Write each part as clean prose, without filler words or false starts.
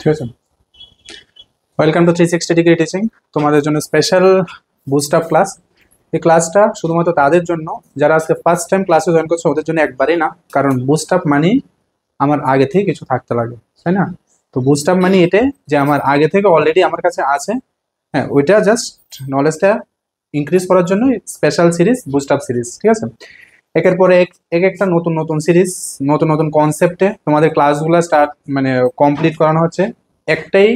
ঠিক আছে, welcome to 360 degree teaching. তোমাদের জন্য স্পেশাল বুস্ট আপ ক্লাস। এই ক্লাসটা শুধুমাত্র তাদের জন্য যারা আজকে ফার্স্ট টাইম ক্লাসে জয়েন করছে, ওদের জন্য একবারেই না। কারণ বুস্ট আপ মানি আমার আগে থেকে কিছু থাকতে লাগে, তাই না? তো বুস্ট আপ মানি এটা যে আমার আগে থেকে অলরেডি আমার কাছে আছে, হ্যাঁ, ওইটা জাস্ট নলেজটা ইনক্রিজ করার জন্য special series boost up series. ঠিক আছে, একের পরে এক একটা নতুন নতুন সিরিজ, নতুন নতুন কনসেপ্টে তোমাদের ক্লাসগুলো স্টার্ট মানে কমপ্লিট করানো হচ্ছে। একটাই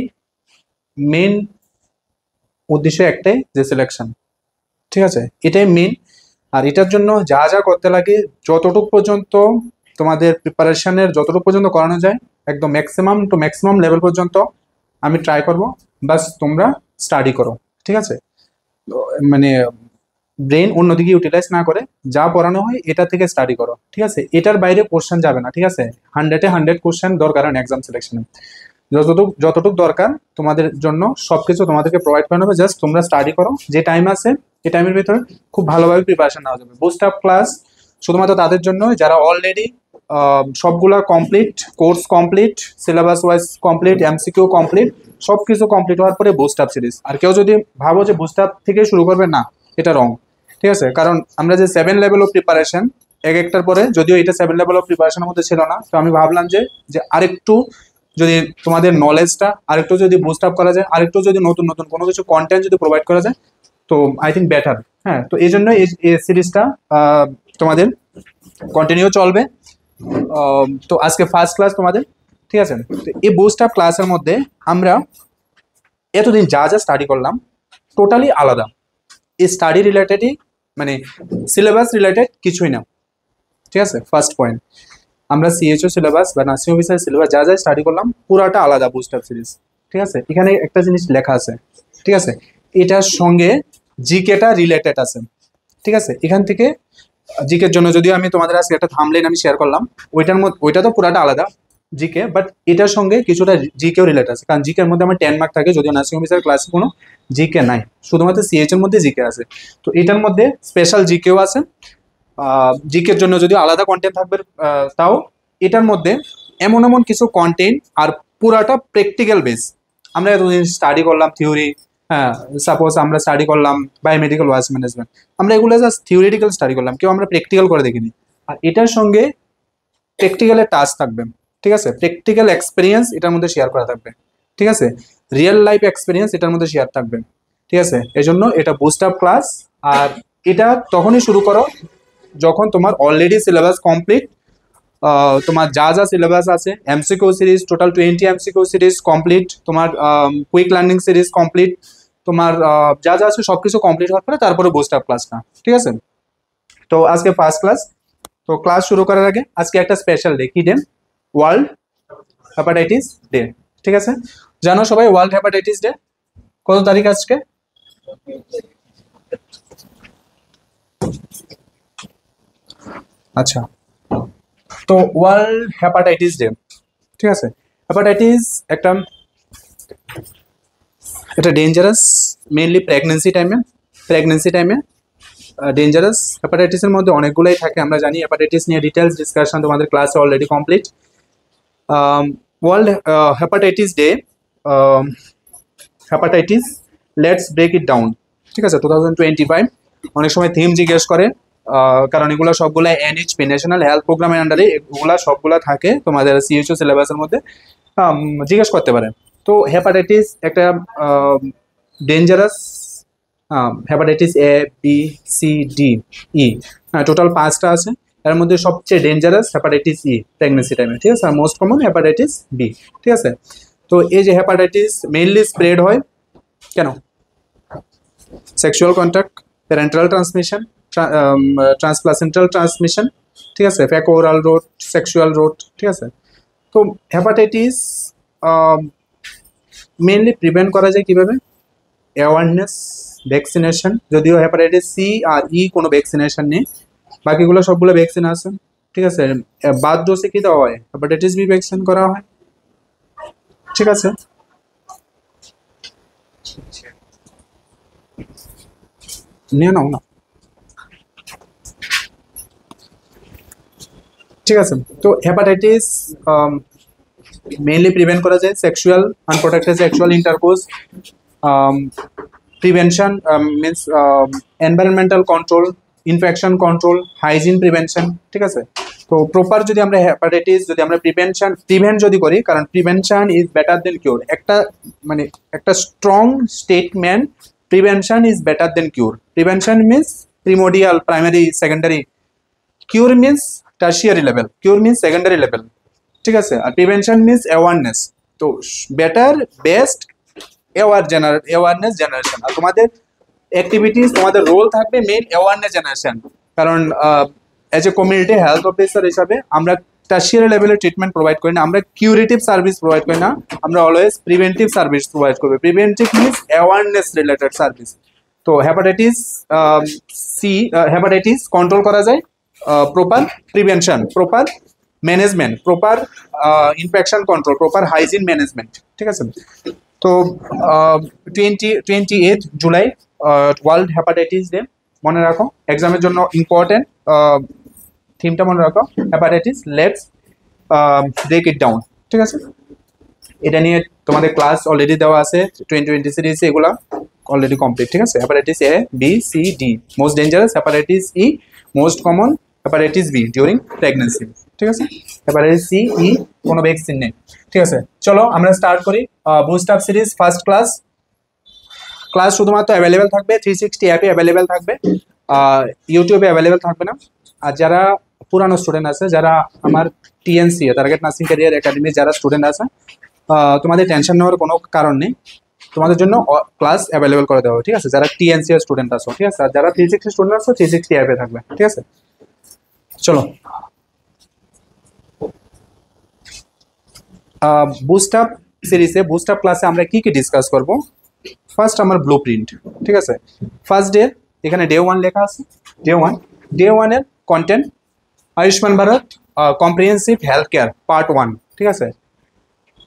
মেন উদ্দেশ্য, একটাই যে সিলেকশন। ঠিক আছে, এটাই মেন। আর এটার জন্য যা যা করতে লাগে, যতটুকু পর্যন্ত তোমাদের প্রিপারেশনের যতটুকু পর্যন্ত করানো যায়, একদম ম্যাক্সিমাম টু ম্যাক্সিমাম লেভেল পর্যন্ত আমি ট্রাই করব। বাস তোমরা স্টাডি করো। ঠিক আছে, মানে ব্রেন অন্যদিকে ইউটিলাইজ না করে যা পড়ানো হয় এটা থেকে স্টাডি করো। ঠিক আছে, এটার বাইরে কোশ্চেন যাবে না। ঠিক আছে, 100-এ 100 কোশ্চেন দরকার হয় এক্সাম সিলেকশনে। যতটুকু দরকার তোমাদের জন্য সবকিছু তোমাদেরকে প্রোভাইড করানো হবে। জাস্ট তোমরা স্টাডি করো, যে টাইম আছে এই টাইমের ভিতরে খুব ভালোভাবে প্রিপারেশন নেওয়া যাবে। বুস্ট আপ ক্লাস শুধুমাত্র তাদের জন্য যারা অলরেডি সবগুলা complete, course complete, syllabus wise complete, MCQ complete, সব কিছু কমপ্লিট হওয়ার পরে বুস্ট আপ সিরিজ। আর কেউ যদি ভাবো যে বুস্ট আপ থেকে শুরু করবে, না, এটা রং। ঠিক আছে, কারণ আমরা যে 7 লেভেল অফ প্রিপারেশন এক একটার পরে, যদিও এটা 7 লেভেল অফ প্রিপারেশনের মধ্যে ছিল না, তো আমি ভাবলাম যে আরেকটু যদি তোমাদের নলেজটা আরেকটু যদি বুস্ট আপ করা যায়, আরেকটু যদি নতুন নতুন কোনো কিছু কন্টেন্ট যদি প্রোভাইড করা যায়, তো আই থিঙ্ক বেটার। হ্যাঁ, তো এই জন্য এই সিরিজটা তোমাদের কন্টিনিউ চলবে। তো আজকে ফার্স্ট ক্লাস তোমাদের। ঠিক আছে, তো এই বুস্ট আপ ক্লাসের মধ্যে আমরা এতদিন যা যা স্টাডি করলাম টোটালি আলাদা। এই স্টাডি রিলেটেডই, মানে সিলেবাস রিলেটেড কিছুই না। ঠিক আছে, ফার্স্ট পয়েন্ট, আমরা সিএইচও সিলেবাস বা নার্সিং অফিসার সিলেবাস যা যা স্টাডি করলাম পুরাটা আলাদা বুস্ট আপ সিরিজ। ঠিক আছে, এখানে একটা জিনিস লেখা আছে। ঠিক আছে, এটার সঙ্গে জিকেটা রিলেটেড আছে। ঠিক আছে, এখান থেকে জিকের জন্য যদিও আমি তোমাদের আজকে একটা থাম্বনেইল আমি শেয়ার করলাম, ওইটার মধ্যে ওইটা তো পুরাটা আলাদা জিকে, বাট এটার সঙ্গে কিছুটা জিকেও রিলেট আছে। কারণ জিকের মধ্যে আমার 10 মার্ক থাকে, যদিও নার্সিং অফিসার ক্লাসে কোনো জিকে নাই, শুধুমাত্র সিএইচ এর মধ্যে জিকে আছে। তো এটার মধ্যে স্পেশাল জিকেও আছে। জিকের জন্য যদিও আলাদা কন্টেন্ট থাকবে, তাও এটার মধ্যে এমন এমন কিছু কন্টেন্ট আর পুরাটা প্র্যাকটিক্যাল বেস। আমরা এতদিন স্টাডি করলাম থিওরি, হ্যাঁ, সাপোজ আমরা স্টাডি করলাম বায়োমেডিক্যাল ওয়াজ ম্যানেজমেন্ট, আমরা এগুলো জাস্ট থিওরিটিক্যাল স্টাডি করলাম, কেউ আমরা প্র্যাকটিক্যাল করে দেখিনি। আর এটার সঙ্গে প্র্যাকটিক্যালের টাস্ক থাকবে। ঠিক আছে, প্র্যাকটিক্যাল এক্সপিরিয়েন্স এটার মধ্যে শেয়ার করা থাকবে। ঠিক আছে, রিয়েল লাইফ এক্সপিরিয়েন্স এটার মধ্যে শেয়ার থাকবে। ঠিক আছে, এই জন্য এটা বুস্ট আপ ক্লাস। আর এটা তখনই শুরু করো যখন তোমার অলরেডি সিলেবাস কমপ্লিট, তোমার যা যা সিলেবাস আছে, MCQ series total 20 MCQ series complete, তোমার কুইক লার্নিং সিরিজ কমপ্লিট, তোমার যা যা আছে সবকিছু কমপ্লিট হওয়ার পরে তারপরে বুস্ট আপ ক্লাসটা। ঠিক আছে, তো আজকে ফার্স্ট ক্লাস। তো ক্লাস শুরু করার আগে আজকে একটা স্পেশাল ডে। কি ডে? World hepatitis day. ঠিক আছে, জানো সবাই ওয়ার্ল্ড হেপাটাইটিস ডে কত তারিখ আজকে? আচ্ছা, তো ওয়ার্ল্ড হেপাটাইটিস ডে। ঠিক আছে, হেপাটাইটিস একটা এটা ডেঞ্জারাস, মেইনলি প্রেগনেন্সি টাইমে ডেঞ্জারাস। হেপাটাইটিসের মধ্যে অনেকগুলোই থাকে, আমরা জানি। হেপাটাইটিস নিয়ে ডিটেলস ডিসকাশন তোমাদের ক্লাসে already complete. World hepatitis day, hepatitis let's break it down. ঠিক আছে, 2025। অনেক সময় থিম জিজ্ঞেস করে, কারণ এগুলো সবগুলো এনএইচপি ন্যাশনাল হেলথ প্রোগ্রামের আন্ডারে এগুলা সবগুলা থাকে তোমাদের সিএইচও সিলেবাসের মধ্যে, জিজ্ঞেস করতে পারে। তো হেপাটাইটিস একটা dangerous, hepatitis A, B, C, D, E, total 5টা আছে। এর মধ্যে সবচেয়ে ডেঞ্জারাস হেপাটাইটিস ই প্রেগনেন্সি টাইমে। ঠিক আছে, আর মোস্ট কমন হেপাটাইটিস বি। ঠিক আছে, তো এই যে হেপাটাইটিস মেইনলি স্প্রেড হয় কেন? Sexual contact, parental transmission, transplacental transmission. ঠিক আছে, faeco oral route, sexual route. ঠিক আছে, তো হেপাটাইটিস মেইনলি প্রিভেন্ট করা যায় কিভাবে? Awareness, vaccination. যদিও হেপাটাইটিস সি আর ই কোনো ভ্যাকসিনেশন নেই, বাকিগুলো সবগুলো ভ্যাকসিন আছে। ঠিক আছে, বাদ ডোজে কি দেওয়া হয়? হেপাটাইটিস বি ভ্যাকসিন করা হয়। ঠিক আছে, নিয়ে নাও না। ঠিক আছে, তো হেপাটাইটিস মেইনলি প্রিভেন্ট করা যায় sexual unprotected sexual intercourse, prevention means environmental control, infection control, hygiene prevention, ঠিক আছে। তো প্রপার যদি আমরা হেপাটাইটিস যদি আমরা প্রিভেন্ট যদি করি, কারণ prevention is better than cure, একটা মানে একটা strong statement, prevention is better than cure. Prevention means primordial, primary, secondary, cure means tertiary level, cure means secondary level, ঠিক আছে। আর প্রিভেনশন মিনস অ্যাওয়ারনেস। তো বেটার বেস্ট অ্যাওয়ারনেস জেনারেশন। আর তোমাদের activities, তোমাদের রোল থাকবে মেইন অ্যাওয়ারনেস জেনারেশন, কারণ as a community health officer হিসাবে আমরা টার্সিয়ারি লেভেলের ট্রিটমেন্ট প্রোভাইড করি না, আমরা কিউরেটিভ সার্ভিস প্রোভাইড করি না, আমরা অলওয়েজ প্রিভেন্টিভ সার্ভিস প্রোভাইড করবো। Preventive means awareness related service. তো হেপাটাইটিস কন্ট্রোল করা যায় proper prevention, proper management, proper infection control, proper hygiene management, ঠিক আছে। তো 28 জুলাই ওয়ার্ল্ড হেপাটাইটিস ডে, মনে রাখো এক্সামের জন্য ইম্পর্টেন্ট থিমটা মনে রাখো, hepatitis let's break it down, ঠিক আছে। এটা নিয়ে তোমাদের ক্লাস অলরেডি দেওয়া আছে 2020 সিরিজে, এগুলা অলরেডি কমপ্লিট, ঠিক আছে। Hepatitis A, B, C, D most dangerous, hepatitis E most common, hepatitis B during pregnancy, ঠিক আছে। হেপাটাইটিস সি, ই কোনো ভ্যাকসিন নেই, ঠিক আছে। চলো আমরা স্টার্ট করি। Boost up series first class শুধুমাত্র অ্যাভেলেবেল থাকবে 360 অ্যাপে অ্যাভেলেবেল থাকবে, ইউটিউবে অ্যাভেলেবেল থাকবে না। আর যারা পুরানো স্টুডেন্ট আছে, যারা আমার TNC target nursing career academy যারা স্টুডেন্ট আছে, তোমাদের টেনশন নেওয়ার কোনো কারণ নেই, তোমাদের জন্য ক্লাস অ্যাভেলেবেল করে দেওয়া হবে, ঠিক আছে। যারা টিএনসি এর স্টুডেন্ট আছো, ঠিক আছে। আর যারা 360 স্টুডেন্ট আছো 360 অ্যাপে থাকবে, ঠিক আছে। চলো বুস্ট আপ সিরিজে, বুস্ট আপ ক্লাসে আমরা কি কি ডিসকাস করব। ফার্স্ট আমার ব্লু প্রিন্ট, ঠিক আছে। ফার্স্ট ডে, এখানে ডে 1 লেখা আছে, ডে 1 এর content Ayushman Bharat comprehensive health care part 1, ঠিক আছে।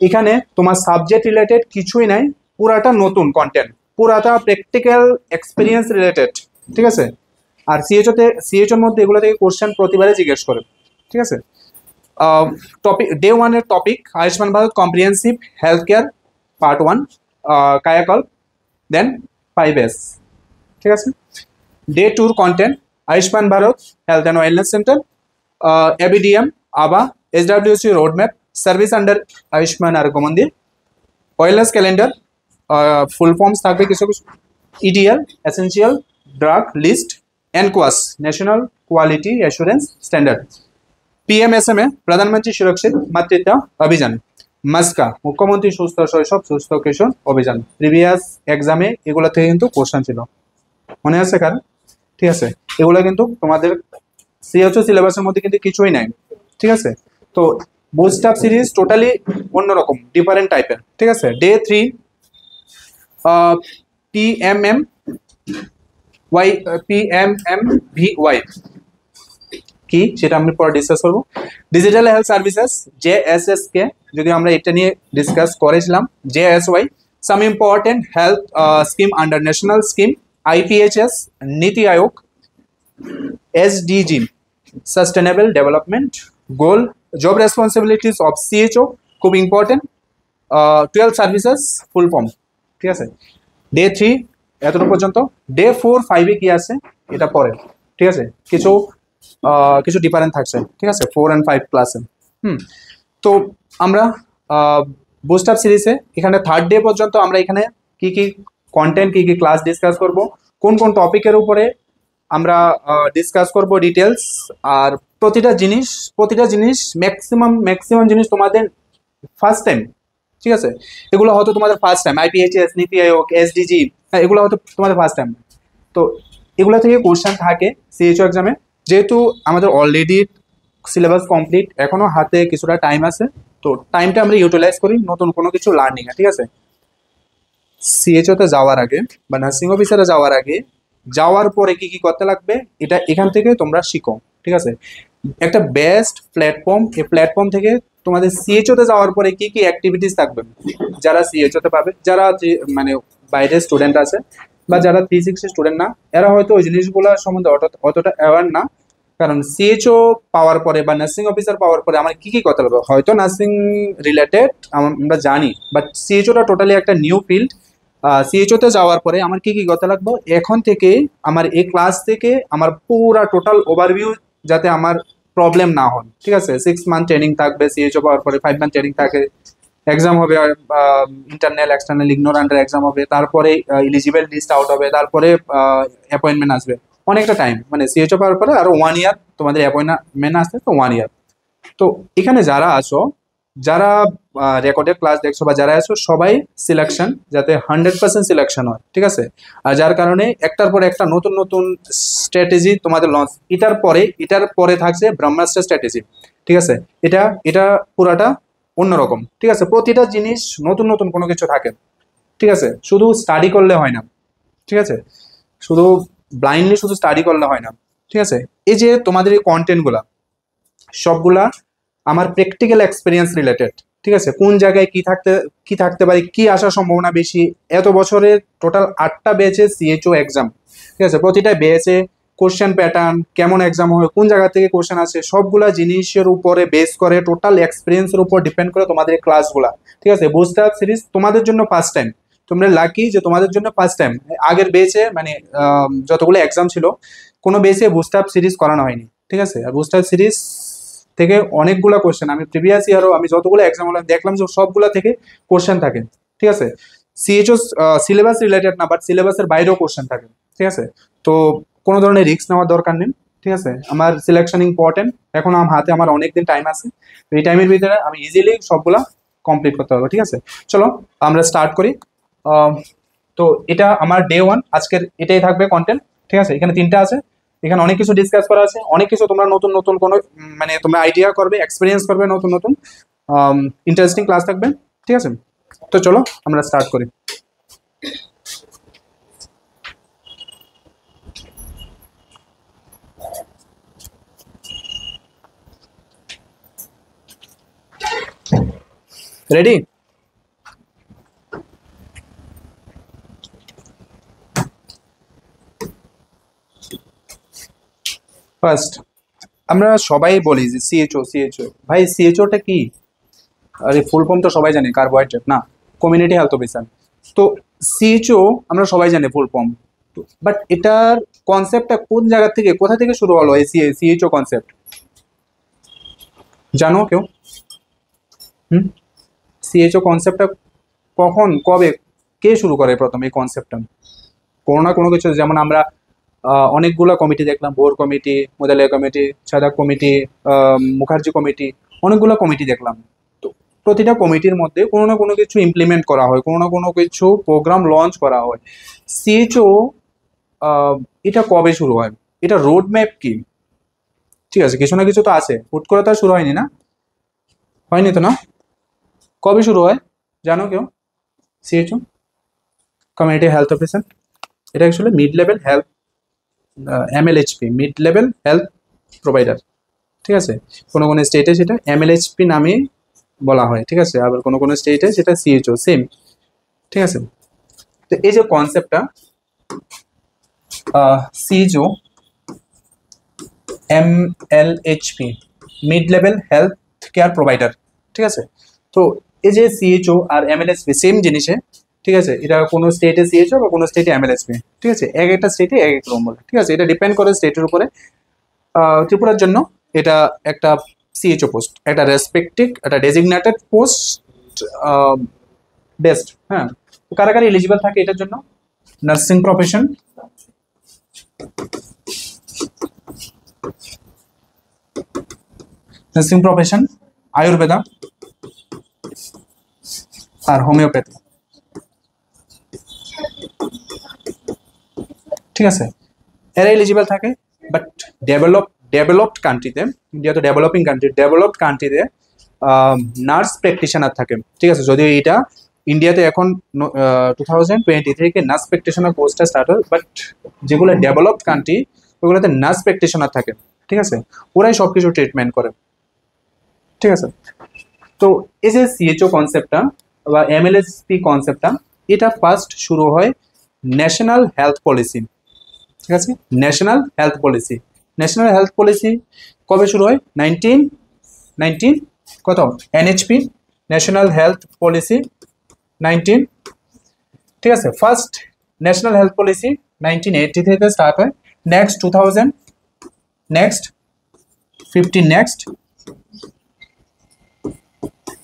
এখানে তোমার সাবজেক্ট রিলেটেড কিছুই নাই, পুরাটা নতুন কন্টেন্ট, পুরাটা প্র্যাকটিক্যাল এক্সপিরিয়েন্স রিলেটেড, ঠিক আছে। আর সিএইচওর মধ্যে এগুলো থেকে কোশ্চেন প্রতিবারে জিজ্ঞেস করে, ঠিক আছে। টপিক ডে 1 এর topic Ayushman Bharat comprehensive health care part 1 Kayakalp, then 5S, ঠিক আছে। Day 2 content Ayushman Bharat health and wellness centre, ABDM, ABHA, SWC road map, service under Ayushman Arogya Mandir, wellness calendar, full forms থাকবে কিছু কিছু, EDL essential drug list, NQAS national quality assurance standard, PMSMA Pradhanmantri Surakshit মাতৃত্ব অভিযান, Musca মুখ্যমন্ত্রী সুস্থ শৈশব সুস্থ কিশোর অভিযান। প্রিভিয়াস এক্সামে এগুলো থেকে কিন্তু কোশ্চেন ছিল, মনে আছে কার, ঠিক আছে। এগুলো কিন্তু তোমাদের সিএইচও সিলেবাসের মধ্যে কিন্তু কিছুই নাই, ঠিক আছে। তো বুস্ট আপ সিরিজ টোটালি অন্যরকম ডিফারেন্ট টাইপের, ঠিক আছে। ডে 3 পিএমএমভিওয়াই কি সেটা আমি পরে ডিসকাস করবো। ডিজিটাল হেলথ সার্ভিসেস জেএসএসকে যদি আমরা এটা নিয়ে ডিসকাস করেছিলাম, JSY some important health scheme under national scheme, IPHS, NITI Aayog, SDG sustainable development goal, job responsibilities of CHO খুব ইম্পর্টেন্ট, 12 সার্ভিসেস ফুল ফর্ম, ঠিক আছে। ডে 3 এতটুকু পর্যন্ত। ডে 4 5-এ কি আছে এটা পরে, ঠিক আছে। কিছু ডিফারেন্ট থাকছে, ঠিক আছে, 4 and 5 ক্লাসে। তো আমরা বুস্ট আপ সিরিজে এখানে থার্ড ডে পর্যন্ত আমরা এখানে কি কি কন্টেন্ট, কি কি ক্লাস ডিসকাস করব, কোন কোন টপিকের উপরে আমরা ডিসকাস করব ডিটেলস। আর প্রতিটা জিনিস ম্যাক্সিমাম জিনিস তোমাদের ফার্স্ট টাইম, ঠিক আছে। এগুলো হয়তো তোমাদের first time, আইপিএইচএস, NITI Aayog, SDG, এগুলো হয়তো তোমাদের ফার্স্ট টাইম। তো এগুলো থেকে কোশ্চেন থাকে সিএইচও এক্সামে। যেহেতু আমাদের অলরেডি সিলেবাস কমপ্লিট, এখনো হাতে কিছুটা টাইম আছে, তো টাইমটা আমরা ইউটিলাইজ করি নতুন কোনো কিছু লার্নিংয়ে, ঠিক আছে। সিএইচওতে যাওয়ার আগে বা নার্সিং অফিসারে যাওয়ার পরে কি কি করতে লাগবে এটা এখান থেকে তোমরা শিখো, ঠিক আছে। একটা বেস্ট প্ল্যাটফর্ম, এই প্ল্যাটফর্ম থেকে তোমাদের সিএইচওতে যাওয়ার পরে কি কি অ্যাক্টিভিটিস থাকবে, যারা সিএইচওতে পাবে, যারা মানে বাইরের স্টুডেন্ট আছে বা যারা 360 স্টুডেন্ট না, এরা হয়তো ওই জিনিসগুলো সম্বন্ধে অতটা অ্যাওয়ার না, কারণ সিএইচও পাওয়ার পরে বা নার্সিং অফিসার পাওয়ার পরে আমার কি কি কথা লাগবে, হয়তো নার্সিং রিলেটেড আমরা জানি, বাট সিএইচওটা টোটালি একটা নিউ ফিল্ড। সিএইচওতে যাওয়ার পরে আমার কি কি কথা লাগবে, এখন থেকে আমার এই ক্লাস থেকে আমার পুরা টোটাল ওভারভিউ যাতে আমার প্রবলেম না হয়, ঠিক আছে। 6 মান্থ ট্রেনিং থাকবে, সিএইচও পাওয়ার পরে 5 মান্থ ট্রেনিং থাকে, এক্সাম হবে, ইন্টারনাল এক্সটার্নাল ইগনোরান্টের এক্সাম হবে, তারপরে এলিজিবল লিস্ট আউট হবে, তারপরে অ্যাপয়েন্টমেন্ট আসবে, অনেকটা টাইম, মানে সিএইচও পাওয়ার পরে আরো 1 ইয়ার তোমাদের অ্যাপয়েন্টমেন্ট আসতে, তো 1 ইয়ার। তো এখানে যারা আছো, যারা রেকর্ডেড ক্লাস দেখছো বা যারা আছো, সবাই সিলেকশন যাতে 100% সিলেকশন হয়, ঠিক আছে। আর যার কারণে একটার পরে একটা নতুন নতুন স্ট্র্যাটেজি তোমাদের লঞ্চ, এটার পরে থাকছে ব্রহ্মাস্ত্র স্ট্র্যাটেজি, ঠিক আছে। এটা এটা পুরাটা অন্যরকম, ঠিক আছে। প্রতিটা জিনিস নতুন নতুন কোনো কিছু থাকে, ঠিক আছে। শুধু স্টাডি করলে হয় না, ঠিক আছে, শুধু ব্লাইন্ডলি শুধু স্টাডি করলে হয় না, ঠিক আছে। এই যে তোমাদের এই কন্টেন্টগুলা সবগুলা আমার প্র্যাকটিক্যাল এক্সপিরিয়েন্স রিলেটেড, ঠিক আছে। কোন জায়গায় কি থাকতে পারে, কি আসার সম্ভাবনা বেশি। এত বছরের টোটাল 8টা ব্যাচে সিএইচও এক্সাম, ঠিক আছে। প্রতিটা ব্যাচে কোশ্চেন প্যাটার্ন, কেমন এক্সাম হয়, কোন জায়গা থেকে কোশ্চেন আসে, সবগুলা জিনিসের উপরে বেস করে, টোটাল এক্সপিরিয়েন্সের উপর ডিপেন্ড করে তোমাদের এই ক্লাসগুলা, ঠিক আছে। বুস্টার সিরিজ তোমাদের জন্য ফার্স্ট টাইম, তোমরা লাকি যে তোমাদের জন্য ফার্স্ট টাইম। আগের বেচে মানে যতগুলো এক্সাম ছিল, কোনো বেচে বুস্টার সিরিজ করানো হয়নি, ঠিক আছে। আর বুস্টার সিরিজ থেকে অনেকগুলো কোশ্চেন, আমি প্রিভিয়াস ইয়ারও আমি যতগুলো এক্সাম হলাম দেখলাম যে সবগুলো থেকে কোশ্চেন থাকে, ঠিক আছে। সিএইচও সিলেবাস রিলেটেড না, বাট সিলেবাসের বাইরেও কোশ্চেন থাকে, ঠিক আছে। তো কোনো ধরনের রিস্ক নেওয়ার দরকার নেই, ঠিক আছে। আমার সিলেকশন ইম্পর্টেন্ট, এখন আমার হাতে আমার অনেকদিন টাইম আছে, এই টাইমের ভিতরে আমি ইজিলি সবগুলা কমপ্লিট করতে পারবো, ঠিক আছে। চলো আমরা স্টার্ট করি। তো এটা আমার ডে 1, আজকের এটাই থাকবে কন্টেন্ট, ঠিক আছে। এখানে 3টা আছে, এখানে অনেক কিছু ডিসকাস করা আছে, অনেক কিছু তোমরা নতুন নতুন কোনো মানে তোমরা আইডিয়া করবে, এক্সপিরিয়েন্স করবে, নতুন নতুন ইন্টারেস্টিং ক্লাস থাকবে, ঠিক আছে। তো চলো আমরা স্টার্ট করি। রেডি? ফার্স্ট আমরা সবাই বলি যে সিএইচও ভাই, সিএইচওটা কি? আরে ফুল ফর্ম তো সবাই জানি, কার্বোহাইড্রেট না, কমিউনিটি হেলথ অফিসার। তো সিএইচও আমরা সবাই জানি ফুল ফর্ম, বাট এটার কনসেপ্টটা কোন জায়গা থেকে, কোথা থেকে শুরু হলো এই সিএইচও কনসেপ্ট? জানো কেউ? সিএইচও কনসেপ্টটা কখন, কবে, কে শুরু করে প্রথম এই কনসেপ্টটা? কোনো না কোনো কিছু, যেমন আমরা অনেকগুলো কমিটি দেখলাম, বোর কমিটি, মোদালিয়া কমিটি, সাদা কমিটি, মুখার্জি কমিটি, অনেকগুলো কমিটি দেখলাম। তো প্রতিটা কমিটির মধ্যে কোনো না কোনো কিছু ইমপ্লিমেন্ট করা হয়, কোনো না কোনো কিছু প্রোগ্রাম লঞ্চ করা হয়। সিএইচও এটা কবে শুরু হয়, এটা রোড ম্যাপ কি? ঠিক আছে, কিছু না কিছু তো আছে, হুট করে তো আর শুরু হয়নি না, হয়নি তো না? কবে শুরু হয় জানো কেউ? সিএইচও কমিউনিটি হেলথ অফিসার, এটা actually mid level health, MLHP, mid level health provider, ঠিক আছে। কোনো কোনো স্টেটে সেটা এমএলএইচপি নামে বলা হয়, ঠিক আছে। আবার কোনো কোনো স্টেটে সেটা সিএইচও সেম, ঠিক আছে। তো এই যে কনসেপ্টটা CHO MLHP, mid level health care provider, ঠিক আছে। তো এই যে সিএইচও আর এমএলএইচপি সেম জিনিসে, ঠিক আছে। এটা কোনো স্টেটে সিএইচও বা কোনো স্টেটে এমএলএইচপি, ঠিক আছে। এক একটা স্টেটে এক এক রকম বলে, ঠিক আছে। এটা ডিপেন্ড করে স্টেটের উপরে। ত্রিপুরার জন্য এটা একটা সিএইচও পোস্ট, একটা রেসপেক্টিভ, একটা ডেজিগনেটেড পোস্ট, বেস্ট। হ্যাঁ, কারা কারা এলিজিবল থাকে এটার জন্য? Nursing profession, nursing profession, Ayurveda আর হোমিওপ্যাথি, ঠিক আছে। এরা এলিজিবল থাকে। বাট ডেভেলপড কান্ট্রিতে, ইন্ডিয়া তো ডেভেলপিং কান্ট্রি, ডেভেলপড কান্ট্রিতে নার্স প্র্যাকটিশনার থাকে, ঠিক আছে। যদিও এটা ইন্ডিয়াতে এখন 2023 নার্স প্র্যাকটিশনার কোর্সটা স্টার্ট হয়, বাট যেগুলো ডেভেলপড কান্ট্রি ওগুলোতে নার্স প্র্যাকটিশনার থাকে, ঠিক আছে। ওরাই সব কিছু ট্রিটমেন্ট করে, ঠিক আছে। তো এই যে সিএইচও কনসেপ্টটা বা এমএলএসপি কনসেপ্টটা, এটা ফার্স্ট শুরু হয় ন্যাশনাল হেলথ পলিসি, ঠিক আছে। National health policy national health policy কবে শুরু হয়? 19 কত? এনএইচপি ন্যাশনাল হেলথ পলিসি 19, ঠিক আছে। ফার্স্ট ন্যাশনাল হেলথ পলিসি 1980 থেকে স্টার্ট হয়, নেক্সট 2000, নেক্সট 15, নেক্সট,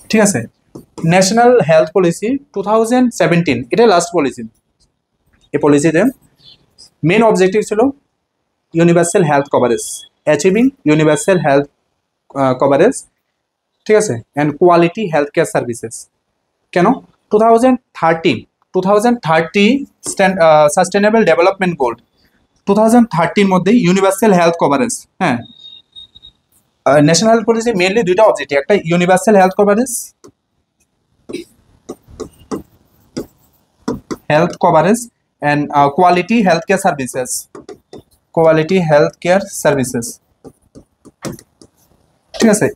ঠিক আছে। ন্যাশনাল হেলথ পলিসি 2017, এটা লাস্ট পলিসি। এই পলিসিতে মেন অবজেক্টিভ ছিল universal health coverage, achieving universal health coverage, ঠিক আছে, and quality health care services. কেন? 2030 সাস্টেনেবল ডেভেলপমেন্ট গোল 2030 মধ্যে ইউনিভার্সাল হেলথ কভারেজ, হ্যাঁ। ন্যাশনাল হেলথ পলিসি মেনলি দুইটা অবজেক্টিভ, একটা universal health coverage, and quality health care services, quality health care services, ঠিক আছে।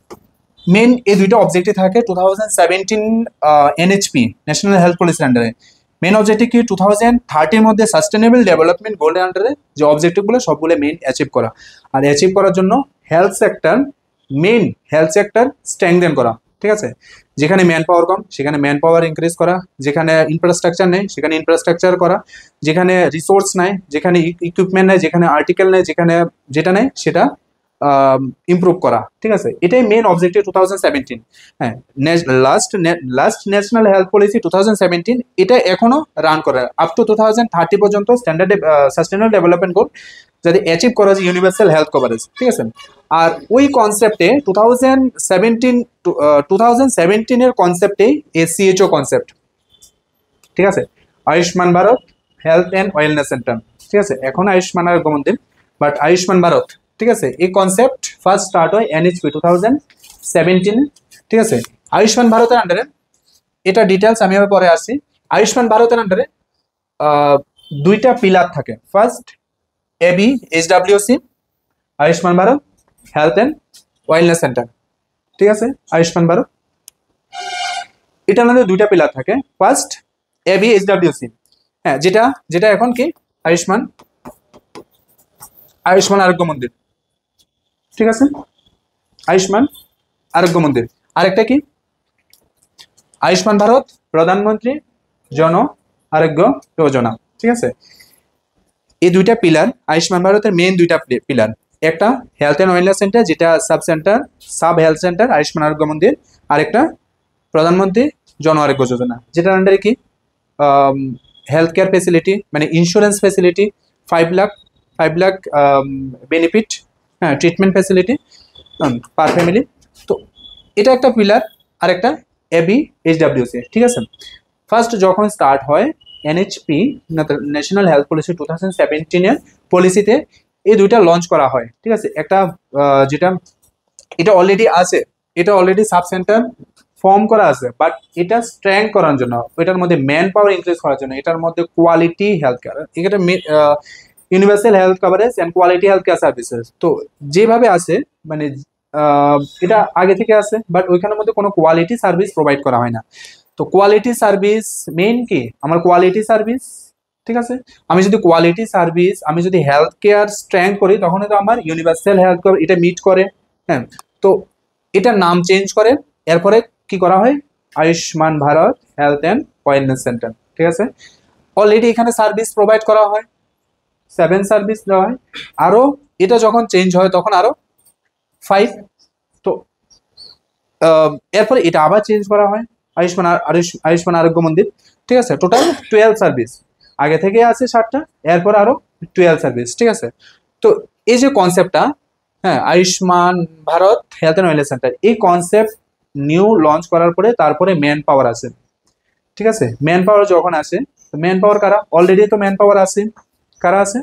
Main এই দুইটা অবজেক্টিভ থাকে 2017 এনএইচপি ন্যাশনাল হেলথ পলিসির আন্ডারে। মেন অবজেক্টিভ কি 2030 মধ্যে সাস্টেনেবল ডেভেলপমেন্ট গোলের আন্ডারে যে অবজেক্টিভগুলো সবগুলো মেন অ্যাচিভ করা, আর অ্যাচিভ করার জন্য হেলথ সেক্টর স্ট্রেংথেন করা, ঠিক আছে। যেখানে ম্যান পাওয়ার কম সেখানে ম্যান পাওয়ার ইনক্রিজ করা, যেখানে ইনফ্রাস্ট্রাকচার নেই সেখানে ইনফ্রাস্ট্রাকচার করা, যেখানে রিসোর্স নাই, যেখানে ইকুইপমেন্ট নেই, যেখানে আর্টিকেল নেই, যেখানে যেটা নেই সেটা ইমপ্রুভ করা, ঠিক আছে। এটাই মেন অবজেক্টিভ 2017। হ্যাঁ, লাস্ট ন্যাশনাল হেলথ পলিসি 2017, এটা এখনো রান করে আপ টু 2030 পর্যন্ত স্ট্যান্ডার্ড সাস্টেনেবল ডেভেলপমেন্ট গোল যাতে অ্যাচিভ করা যায় ইউনিভার্সাল হেলথ কভারেজ, ঠিক আছে। আর ওই কনসেপ্টে 2017 এর কনসেপ্টেই এসিএইচও কনসেপ্ট, ঠিক আছে, Ayushman Bharat health and wellness centre, ঠিক আছে। এখন আয়ুষ্মান আরোগ্য মন্দির, বাট আয়ুষ্মান ভারত, ঠিক আছে। এই কনসেপ্ট ফার্স্ট স্টার্ট হয় এনএইচপি 2017, ঠিক আছে। আয়ুষ্মান ভারতের আন্ডারে, এটা ডিটেলস আমি আবার পরে আসি। আয়ুষ্মান ভারতের আন্ডারে দুইটা পিলার থাকে। First ABHWC, Ayushman Bharat health and wellness centre, ঠিক আছে। আয়ুষ্মান ভারত এটার মধ্যে দুইটা পিলার থাকে। ফার্স্ট ABHWC, হ্যাঁ, যেটা এখন কি আয়ুষ্মান আরোগ্য মন্দির, ঠিক আছে, আয়ুষ্মান আরোগ্য মন্দির। আরেকটা কি আয়ুষ্মান ভারত প্রধানমন্ত্রী জন আরোগ্য যোজনা, ঠিক আছে। এই দুইটা পিলার আয়ুষ্মান ভারতের মেন দুইটা পিলার, একটা হেলথ অ্যান্ড ওয়েলনেস সেন্টার যেটা sub health centre Ayushman Arogya মন্দির, আরেকটা প্রধানমন্ত্রী জন আরোগ্য যোজনা, যেটার আন্ডারে কি হেলথ কেয়ার ফেসিলিটি, মানে ইন্স্যুরেন্স ফেসিলিটি 5 লাখ বেনিফিট, হ্যাঁ, ট্রিটমেন্ট ফেসিলিটি পার ফ্যামিলি। তো এটা একটা পিলার, আর একটা ABHWC, ঠিক আছে। ফার্স্ট যখন স্টার্ট হয় এনএইচপি ন্যাশনাল হেলথ পলিসি 2017 এর পলিসিতে এই দুইটা লঞ্চ করা হয়, ঠিক আছে। একটা যেটা এটা অলরেডি সাব সেন্টার ফর্ম করা আছে, বাট এটা স্ট্রেং করার জন্য, এটার মধ্যে ম্যান পাওয়ার ইনক্রিজ করার জন্য, এটার মধ্যে কোয়ালিটি হেলথ কেয়ার, এটা universal health coverage and quality health care services. তো যেভাবে আছে মানে এটা আগে থেকে আছে, বাট ওইখানের মধ্যে কোনো কোয়ালিটি সার্ভিস প্রোভাইড করা হয় না। তো কোয়ালিটি সার্ভিস মেইন কি আমার কোয়ালিটি সার্ভিস, ঠিক আছে। আমি যদি হেলথ কেয়ার স্ট্রেংথ করি তখন তো আমার ইউনিভার্সাল হেলথ এটা মিট করে, হ্যাঁ। তো এটার নাম চেঞ্জ করে, এরপরে কি করা হয় Ayushman Bharat health and wellness centre, ঠিক আছে। অলরেডি এখানে সার্ভিস প্রোভাইড করা হয়, 7 সার্ভিস দেওয়া হয়। আরও এটা যখন চেঞ্জ হয় তখন আরও 5। তো এরপরে এটা আবার চেঞ্জ করা হয় আয়ুষ্মান আরোগ্য মন্দির, ঠিক আছে। টোটাল 12 সার্ভিস, আগে থেকে আছে 7টা, এরপর আরও 12 সার্ভিস, ঠিক আছে। তো এই যে কনসেপ্টটা, হ্যাঁ, Ayushman Bharat health and wellness centre, এই কনসেপ্ট নিউ লঞ্চ করার পরে তারপরে ম্যান পাওয়ার আসে, ঠিক আছে। ম্যান পাওয়ার যখন আসে, ম্যান পাওয়ার কারা? অলরেডি তো ম্যান পাওয়ার আছে, কারা আছে?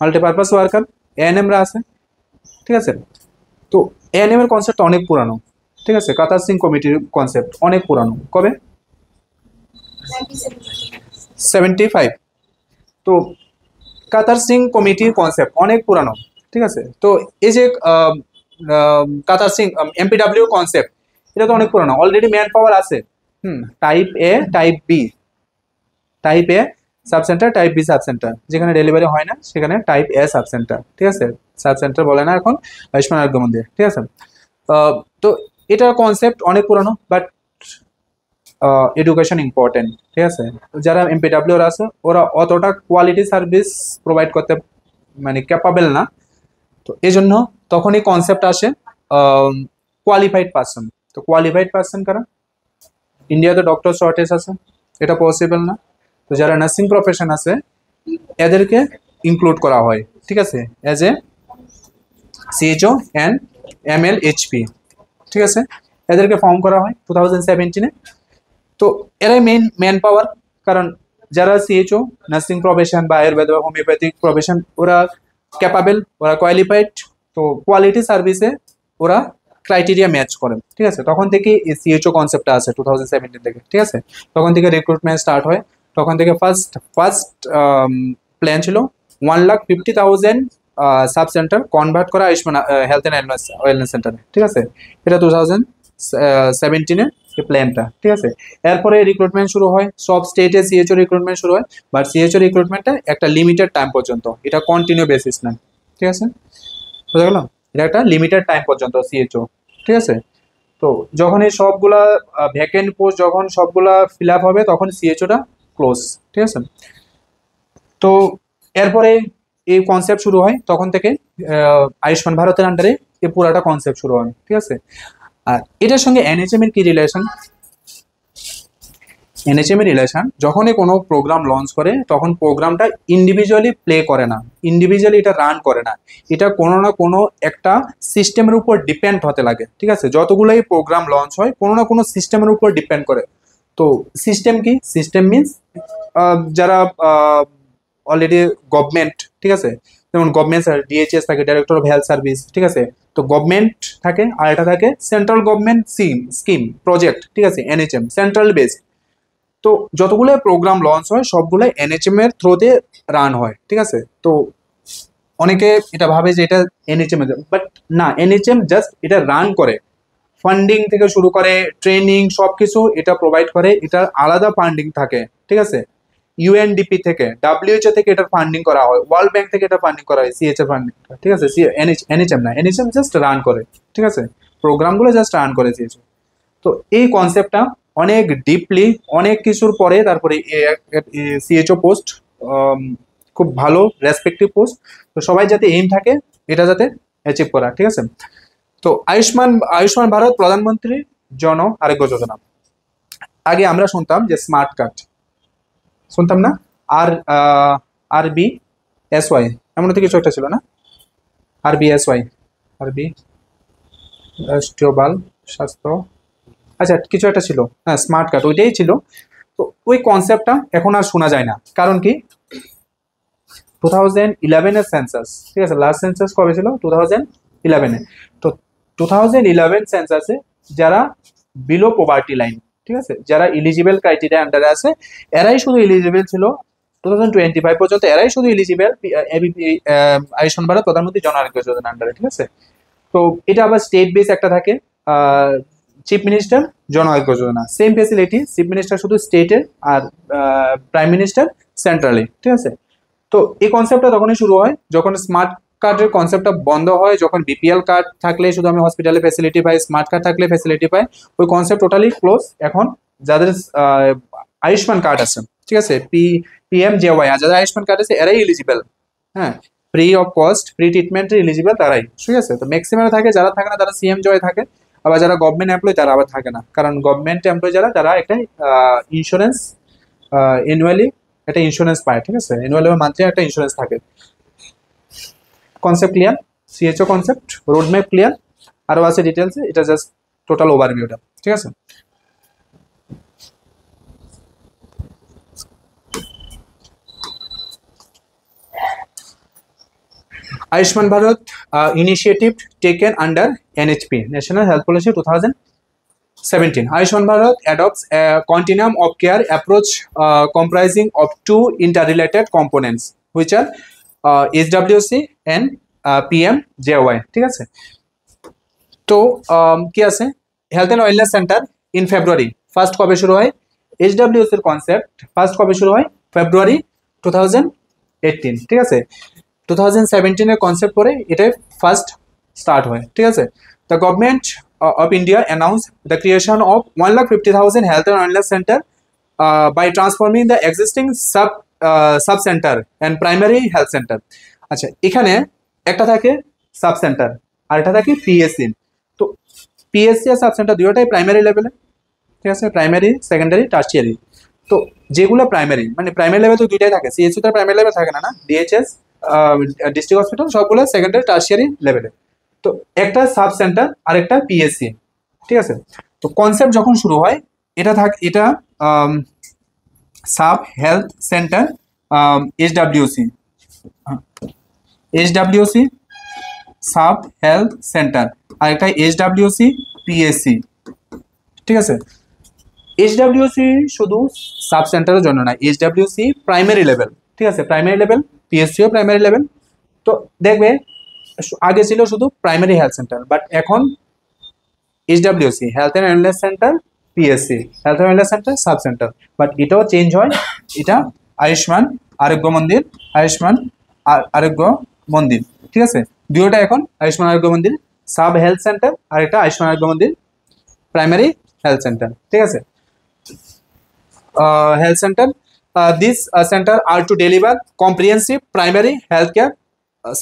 মাল্টিপারপাস ওয়ার্কার, এএনএমরা আছে, ঠিক আছে। তো এএনএম এর কনসেপ্ট অনেক পুরানো, ঠিক আছে। কাতার সিং কমিটির কনসেপ্ট অনেক পুরানো, কবে? 75। তো কাতার সিং কমিটির কনসেপ্ট অনেক পুরানো, ঠিক আছে। তো এই যে কাতার সিং এমপিডাব্লিউ কনসেপ্ট, এটা তো অনেক পুরানো, অলরেডি ম্যান পাওয়ার আছে, type A, type B, sub centre, type B sub centre, যেখানে ডেলিভারি হয় না সেখানে টাইপ এ সাব সেন্টার, ঠিক আছে। সাব সেন্টার বলে না এখন আয়ুষ্মান আরোগ্য মন্দির, ঠিক আছে। তো এটার কনসেপ্ট অনেক পুরানো, বাট এডুকেশন ইম্পর্টেন্ট, ঠিক আছে। যারা এমপিডাব্লিউর আছে ওরা অতটা কোয়ালিটি সার্ভিস প্রোভাইড করতে মানে ক্যাপাবেল না, তো এই জন্য তখনই কনসেপ্ট আসে কোয়ালিফাইড পার্সন। তো কোয়ালিফাইড পার্সন কারা? ইন্ডিয়াতে ডক্টর শর্টেজ আছে, এটা পসিবল না। তো যারা নার্সিং প্রফেশন আছে এদেরকে ইনক্লুড করা হয়, ঠিক আছে, অ্যাজ এ সিএইচও অ্যান্ড এমএলএইচপি, ঠিক আছে। এদেরকে ফর্ম করা হয় 2017-এ। তো এরাই মেন পাওয়ার, কারণ যারা সিএইচও, নার্সিং প্রফেশন বা আয়ুর্বেদ বা হোমিওপ্যাথিক প্রফেশন ওরা ক্যাপাবেল, ওরা কোয়ালিফাইড, তো কোয়ালিটি সার্ভিসে ওরা ক্রাইটেরিয়া ম্যাচ করেন, ঠিক আছে। তখন থেকে এই সিএইচও কনসেপ্টটা আছে 2017 থেকে, ঠিক আছে। তখন থেকে রিক্রুটমেন্ট স্টার্ট হয়। তখন থেকে ফার্স্ট প্ল্যান ছিল 1,50,000 সাব সেন্টার কনভার্ট করা আয়ুষ্মান হেলথ অ্যান্ড ওয়েলনেস সেন্টারে, ঠিক আছে। এটা 2017-এর এই প্ল্যানটা, ঠিক আছে। এরপরে রিক্রুটমেন্ট শুরু হয়, সব স্টেটে সিএইচও রিক্রুটমেন্ট শুরু হয়, বাট সিএইচও রিক্রুটমেন্টটা একটা লিমিটেড টাইম পর্যন্ত, এটা কন্টিনিউ বেসিস না, ঠিক আছে, বুঝা গেল। এটা একটা লিমিটেড টাইম পর্যন্ত সিএইচও, ঠিক আছে। তো যখন এই সবগুলা ভ্যাকেন্ট পোস্ট যখন সবগুলা ফিল আপ হবে তখন সিএইচওটা ক্লোজ, ঠিক আছে। তো এরপরে এই কনসেপ্ট শুরু হয়, তখন থেকে আয়ুষ্মান ভারতের আন্ডারে এই পুরাটা কনসেপ্ট শুরু হয়, ঠিক আছে। আর এটার সঙ্গে এনএচএম এর কি রিলেশন? এনএচএম এর রিলেশন, যখনই কোনো প্রোগ্রাম লঞ্চ করে তখন প্রোগ্রামটা ইন্ডিভিজুয়ালি প্লে করে না, ইন্ডিভিজুয়ালি এটা রান করে না, এটা কোনো না কোনো একটা সিস্টেমের উপর ডিপেন্ড হতে লাগে, ঠিক আছে। যতগুলোই প্রোগ্রাম লঞ্চ হয় কোনো না কোনো সিস্টেমের উপর ডিপেন্ড করে। তো সিস্টেম কি? সিস্টেম মিনস যারা অলরেডি গভর্নমেন্ট, ঠিক আছে, যেমন গভর্নমেন্ট ডিএইচএস থাকে, ডাইরেক্টর অফ হেলথ সার্ভিস, ঠিক আছে। তো গভর্নমেন্ট থাকে, আর এটা থাকে সেন্ট্রাল গভর্নমেন্ট স্কিম প্রজেক্ট, ঠিক আছে, এনএচএম সেন্ট্রাল বেসড। তো যতগুলো প্রোগ্রাম লঞ্চ হয় সবগুলো এনএচএম এর থ্রুতে রান হয়, ঠিক আছে। তো অনেকে এটা ভাবে যে এটা এনএচএম, বাট না, এনএচএম জাস্ট এটা রান করে, ফান্ডিং থেকে শুরু করে ট্রেনিং সবকিছু এটা প্রোভাইড করে, এটার আলাদা ফান্ডিং থাকে, ঠিক আছে। ইউএনডিপি থেকে, ডাব্লিউএইচও থেকে এটা ফান্ডিং করা হয়, ওয়ার্ল্ড ব্যাংক থেকে এটা ফান্ডিং করা হয়, সিএইচএ ফান্ডিং, ঠিক আছে। এনএচএম না, এনএচএম জাস্ট রান করে, ঠিক আছে, প্রোগ্রামগুলো জাস্ট রান করে সিএইচএ। তো এই কনসেপ্টটা অনেক ডিপলি অনেক কিছুর পরে তারপরে সিএইচও পোস্ট খুব ভালো রেসপেক্টিভ পোস্ট। তো সবাই যাতে এইম থাকে এটা যাতে অ্যাচিভ করা, ঠিক আছে। তো আয়ুষ্মান ভারত প্রধানমন্ত্রী জন আরোগ্য যোজনা, আগে আমরা শুনতাম যে স্মার্ট কার্ড, শুনতাম না, আর RBSY এমন তো কিছু একটা ছিল না, RBSY, রাষ্ট্রীয় বাল স্বাস্থ্য, আচ্ছা কিছু একটা ছিল, হ্যাঁ স্মার্ট কার্ড ওইটাই ছিল। তো ওই কনসেপ্টটা এখন আর শোনা যায় না, কারণ কি 2011-এর সেন্সাস, ঠিক আছে, লাস্ট সেন্সাস কবে ছিল? 2011-এ। তো 2011 সেন্সাসে যারা বিলো পভার্টি লাইন, ঠিক আছে, যারা ইলিজিবল ক্রাইটেরিয়া আন্ডারে আছে এরাই শুধু ইলিজিবল ছিল 2025 পর্যন্ত, এরাই শুধু ইলিজিবল আয়ুষ্মান ভারত প্রধানমন্ত্রী জন আরোগ্য যোজনা আন্ডারে, ঠিক আছে। তো এটা আবার স্টেট বেস একটা থাকে, চিফ মিনিস্টার জন আরোগ্য যোজনা, সেম ফেসিলিটি, চিফ মিনিস্টার শুধু স্টেটের আর প্রাইম মিনিস্টার সেন্ট্রালি, ঠিক আছে। তো এই কনসেপ্টটা তখনই শুরু হয় যখন স্মার্ট কার্ডের কনসেপ্টটা বন্ধ হয়, যখন বিপিএল কার্ড থাকলে শুধু আমি হসপিটালে ফ্যাসিলিটি পাই, স্মার্ট কার্ড থাকলে ফ্যাসিলিটি পাই, ওই কনসেপ্ট টোটালি ক্লোজ। এখন যাদের আয়ুষ্মান কার্ড আছে, ঠিক আছে, PMJY, যাদের আয়ুষ্মান কার্ড আছে এরাই এলিজিবল, হ্যাঁ, ফ্রি অফ কস্ট ফ্রি ট্রিটমেন্টের এলিজিবল তারাই, ঠিক আছে। তো ম্যাক্সিমাম থাকে, যারা থাকে না তারা CMJY থাকে, আবার যারা গভর্নমেন্ট এমপ্লয় তারা আবার থাকে না, কারণ গভর্নমেন্ট এমপ্লয় যারা তারা একটা ইন্স্যুরেন্স অ্যানুয়ালি একটা ইন্স্যুরেন্স পায়, ঠিক আছে, অ্যানুয়ালি বা মান্থলি একটা ইন্স্যুরেন্স থাকে। Concept clear? CHO concept roadmap clear? আরও আছে ডিটেলসে, এটা জাস্ট টোটাল ওভারভিউটা, ঠিক আছে। Ayushman Bharat initiative taken under NHP, National Health Policy 2017. Ayushman Bharat adopts a continuum of care approach comprising of two interrelated components, which are HWC and PMJY, ঠিক আছে। তো কি আছে, health and wellness centre in February first কবে শুরু হয়, HWC এর concept first কবে শুরু হয়, ফেব্রুয়ারি 2018, ঠিক আছে। 2017 এর কনসেপ্ট পরে এটাই ফার্স্ট স্টার্ট হয়, ঠিক আছে। The government of India announced the creation of 1,50,000 health and wellness center by transforming the existing sub center and primary health center. আচ্ছা, এখানে একটা থাকে সাব সেন্টার আর একটা থাকে পিএসসি। তো পিএসসি আর সাব সেন্টার দুটোটাই প্রাইমারি লেভেলে, ঠিক আছে, প্রাইমারি, সেকেন্ডারি, টার্সিয়ারি। তো যেগুলো প্রাইমারি, মানে প্রাইমারি লেভেল তো দুইটাই থাকে, সিএসসি তো প্রাইমারি লেভেল থাকে না, না, ডিএইচএস, ডিস্ট্রিক্ট হসপিটাল সবগুলো সেকেন্ডারি, টার্সিয়ারি লেভেলে। তো একটা সাব সেন্টার আর একটা পিএসসি, ঠিক আছে। তো কনসেপ্ট যখন শুরু হয় এটা sub health centre HWC sub health centre আর একটা এইচডব্লিউসি পিএসসি, ঠিক আছে। এইচডব্লিউসি শুধু সাব সেন্টারের জন্য না, এইচডব্লিউসি প্রাইমারি লেভেল, ঠিক আছে, প্রাইমারি লেভেল, পিএসসিও প্রাইমারি লেভেল। তো দেখবে আগে ছিল শুধু প্রাইমারি হেলথ সেন্টার, বাট এখন HWC health and wellness centre, PSC health and wellness centre, sub centre, but এটাও চেঞ্জ হয়। এটা আয়ুষ্মান আরোগ্য মন্দির, আয়ুষ্মান আরোগ্য মন্দির, ঠিক আছে। দুটোটা এখন আয়ুষ্মান আরোগ্য মন্দির সাব হেলথ সেন্টার আর এটা আয়ুষ্মান আরোগ্য মন্দির প্রাইমারি হেলথ সেন্টার, ঠিক আছে। Health centre, this centre are to deliver comprehensive primary health care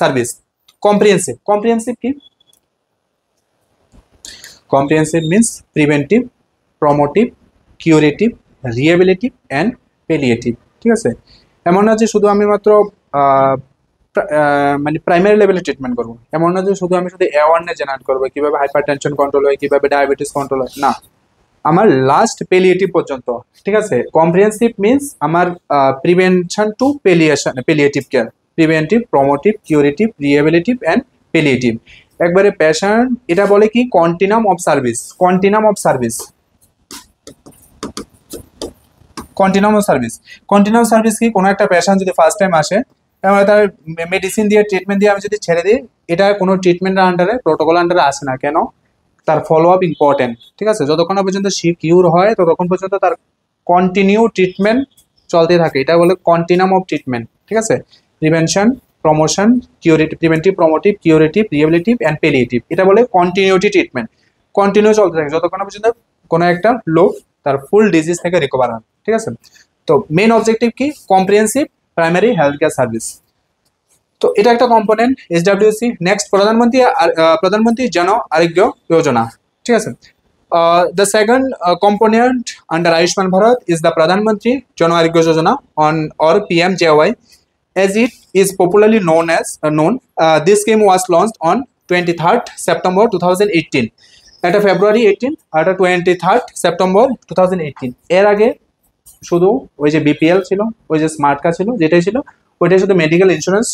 service. Comprehensive কি? Comprehensive means preventive, promotive, curative, rehabilitative and palliative, ঠিক আছে। এমন না যে শুধু আমি মাত্র মানে প্রাইমারি লেভেলে ট্রিটমেন্ট করবো, এমন না যে শুধু অ্যাওয়ারনেস জেনারেট করবো কিভাবে হাইপার টেনশন কন্ট্রোল হয়, কিভাবে ডায়াবেটিস কন্ট্রোল হয়, না, আমার লাস্ট পেলিয়েটিভ পর্যন্ত, ঠিক আছে। কম্প্রিহেন্সিভ মিন্স আমার prevention to palliative care, preventive, promotive, curative, rehabilitative and palliative. একবারে পেশেন্ট, এটা বলে কি continuum of service, continuum of service, continuum of service. Continuum service কি? কোনো একটা পেশেন্ট যদি ফার্স্ট টাইম আসে, তাহলে তার মেডিসিন দিয়ে, ট্রিটমেন্ট দিয়ে আমি যদি ছেড়ে দিই, এটা কোনো ট্রিটমেন্টের আন্ডারে, প্রোটোকল আন্ডারে আসে না। কেন? তার ফলো আপ ইম্পর্টেন্ট, ঠিক আছে। যতক্ষণ পর্যন্ত সে কিউর হয় ততক্ষণ পর্যন্ত তার কন্টিনিউ ট্রিটমেন্ট চলতে থাকে, এটা বলে কন্টিনাম অফ ট্রিটমেন্ট, ঠিক আছে। Prevention, promotion, curative, preventive, promotive, curative, rehabilitative and palliative, এটা বলে কন্টিনিউটি ট্রিটমেন্ট, কন্টিনিউ চলতে থাকে যতক্ষণ পর্যন্ত কোনো একটা লোক তার ফুল ডিজিজ থেকে রিকভার হয়, ঠিক আছে। তো মেইন অবজেক্টিভ কি? Comprehensive primary health care service. তো এটা একটা কম্পোনেন্ট এইচডব্লিউসি। নেক্সট প্রধানমন্ত্রী জন আরোগ্য যোজনা, ঠিক আছে। The second component under Ayushman Bharat is the Pradhan Mantri Jan Arogya Yojana or PMJY, as it is popularly known. This scheme was launched on 23rd September 2018. At February 18 at 23rd September 2018. এর আগে শুধু ওই যে BPL ছিল, ওই যে smart card ছিল, যেটাই ছিল ওইটাই শুধু মেডিকেল ইন্স্যুরেন্স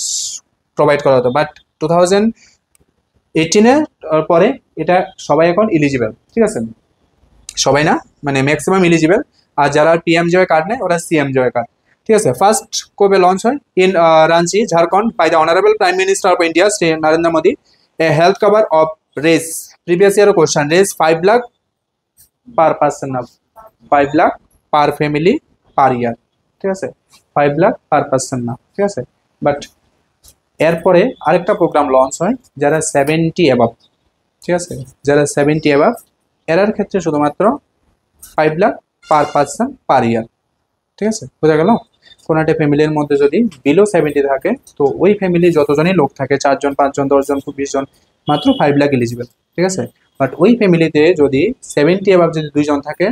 প্রোভাইড করা হতো। বাট 2018 পরে এটা সবাই এখন এলিজিবল, ঠিক আছে। সবাই না, মানে ম্যাক্সিমাম এলিজিবল। আর যারা পিএমজেওয়াই কার্ড নেয় ওরা সিএমজেওয়াই কার্ড, ঠিক আছে। ফার্স্ট কবে লঞ্চ হয়? In Ranchi, Jharkhand, by the honourable prime minister of India Shri Narendra Modi. A health cover of রেস, প্রিভিয়াস ইয়ার কোশ্চেন, রেস 5 লাখ পার পার্সন, না 5 লাখ পার ফ্যামিলি পার ইয়ার, ঠিক আছে। 5 লাখ পার পার্সন না, ঠিক আছে। বাট এরপরে আরেকটা প্রোগ্রাম লঞ্চ হয় যারা 70 অ্যাবাভ, ঠিক আছে, যারা 70 অ্যাবাভ, এরার ক্ষেত্রে শুধুমাত্র 5 লাখ পার পার্সন পার ইয়ার, ঠিক আছে। বোঝা গেল? কোনো একটা ফ্যামিলির মধ্যে যদি বিলো 70 থাকে, তো ওই ফ্যামিলি যতজনই লোক থাকে, 4 জন, 5 জন, 10 জন, 20 জন, মাত্র 5 লাখ এলিজিবল, ঠিক আছে। বাট ওই ফ্যামিলিতে যদি 70 অ্যাবাভ যদি 2 জন থাকে,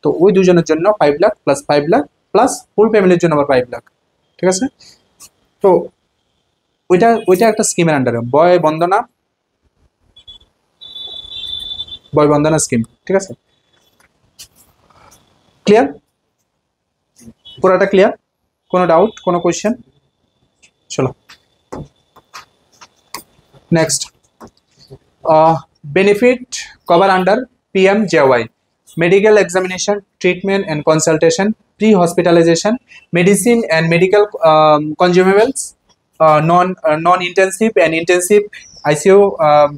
তো ওই 2 জনের জন্য 5 লাখ প্লাস 5 লাখ প্লাস ফুল ফ্যামিলির জন্য আবার 5 লাখ, ঠিক আছে। তো ওইটা একটা স্কিমের আন্ডারে বয় বন্দনা স্কিম, ঠিক আছে। ক্লিয়ার? পুরাটা ক্লিয়ার? কোনো ডাউট, কোনো কোয়েশ্চেন? চলো next. Benefit cover under PMJY: medical examination, treatment and consultation, pre-hospitalization, medicine and medical consumables, non-intensive and intensive ICU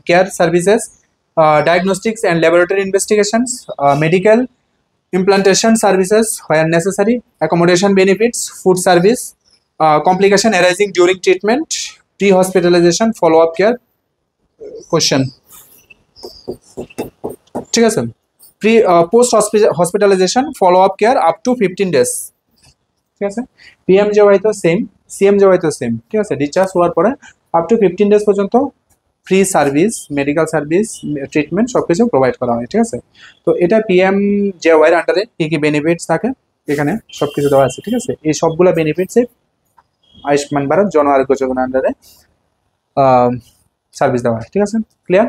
care services, diagnostics and laboratory investigations, medical implantation services where necessary, accommodation benefits, food service, complication arising during treatment, pre hospitalisation, follow up care. Question, ঠিক আছে, post hospitalisation, follow up care up to 15 days, ঠিক আছে। PMJAY তো same, সিএমজেওয়াই তো same, ঠিক আছে। Discharge হওয়ার পরে আপ টু 15 days পর্যন্ত free service, medical service, treatment সব কিছু প্রোভাইড করা হয়, ঠিক আছে। তো এটা পিএমজেওয়াইয়ের আন্ডারে কী কী বেনিফিটস থাকে এখানে সব কিছু দেওয়া আছে, ঠিক আছে। এই সবগুলো বেনিফিটসে আয়ুষ্মান ভারত জন আরোগ্য যোজনার আন্ডারে সার্ভিস দেওয়া হয়, ঠিক আছে। ক্লিয়ার?